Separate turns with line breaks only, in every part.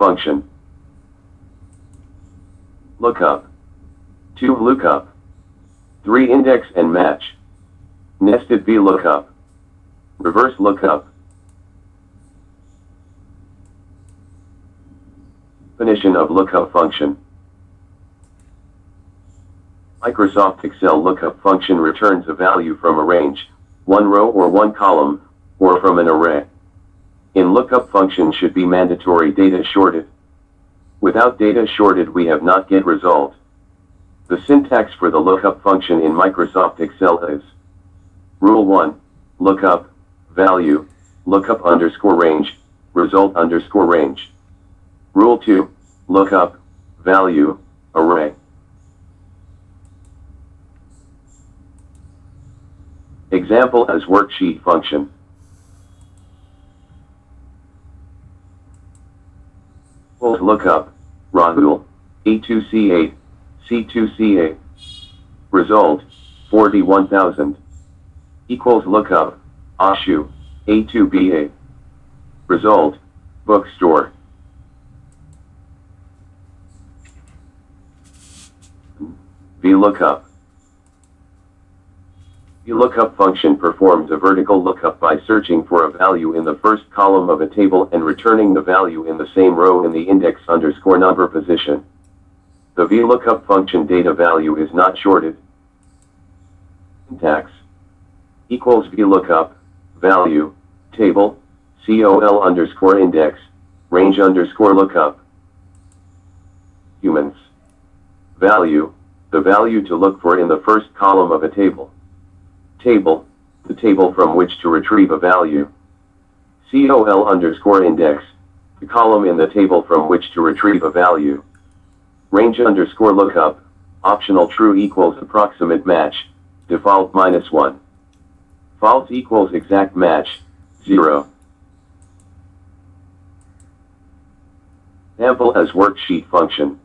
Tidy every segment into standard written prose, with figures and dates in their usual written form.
function. Lookup. 2 Vlookup. 3 index and match. Nested Vlookup. Reverse lookup. Definition of lookup function. Microsoft Excel lookup function returns a value from a range, one row or one column, or from an array. In lookup function should be mandatory data shorted. Without data shorted we have not get result. The syntax for the lookup function in Microsoft Excel is: Rule 1, lookup, value, lookup underscore range, result underscore range. Rule 2, lookup, value, array. Example as worksheet function. Lookup, Rahul, A2C8, C2C8. Result, 41,000. Equals lookup, Ashu, A2B8. Result, bookstore. Vlookup. Vlookup function performs a vertical lookup by searching for a value in the first column of a table and returning the value in the same row in the index underscore number position. The Vlookup function data value is not shorted. Syntax equals Vlookup, value, table, col underscore index, range underscore lookup. Humans. Value, the value to look for in the first column of a table. Table, the table from which to retrieve a value. Col underscore index, the column in the table from which to retrieve a value. Range underscore lookup, optional true equals approximate match, default -1. False equals exact match, 0. Example as worksheet function.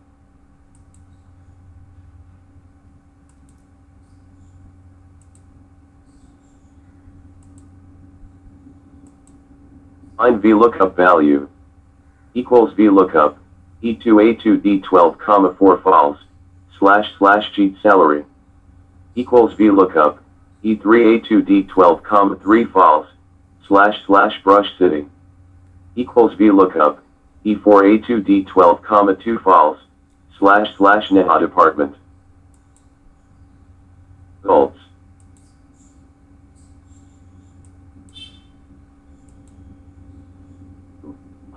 Find Vlookup value equals Vlookup E2A2D12, 4 false, / cheat salary equals Vlookup E3A2D12, 3 false, / brush city equals Vlookup E4A2D12, 2 false, / Neha department. Results.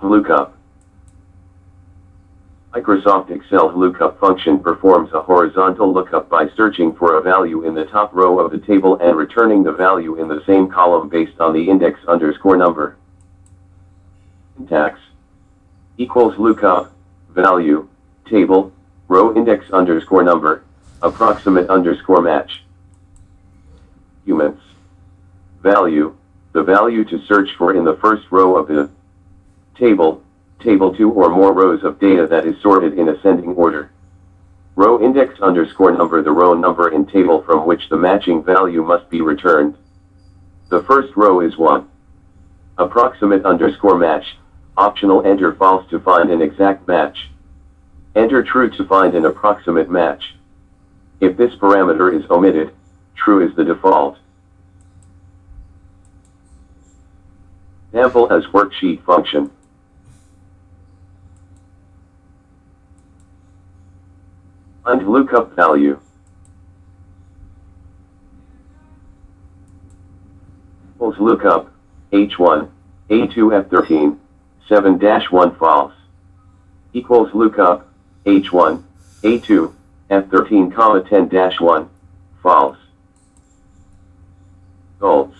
Vlookup. Microsoft Excel Vlookup function performs a horizontal lookup by searching for a value in the top row of the table and returning the value in the same column based on the index underscore number. Syntax equals lookup, value, table, row index underscore number, approximate underscore match. Humans. Value, the value to search for in the first row of the table, 2 or more rows of data that is sorted in ascending order. Row index underscore number, the row number in table from which the matching value must be returned. The first row is 1. Approximate underscore match, optional enter false to find an exact match. Enter true to find an approximate match. If this parameter is omitted, true is the default. Example as worksheet function. Find lookup value. Equals lookup, H1, A2 F13, 7-1 false. Equals lookup, H1, A2, F13, 10-1, false. Results.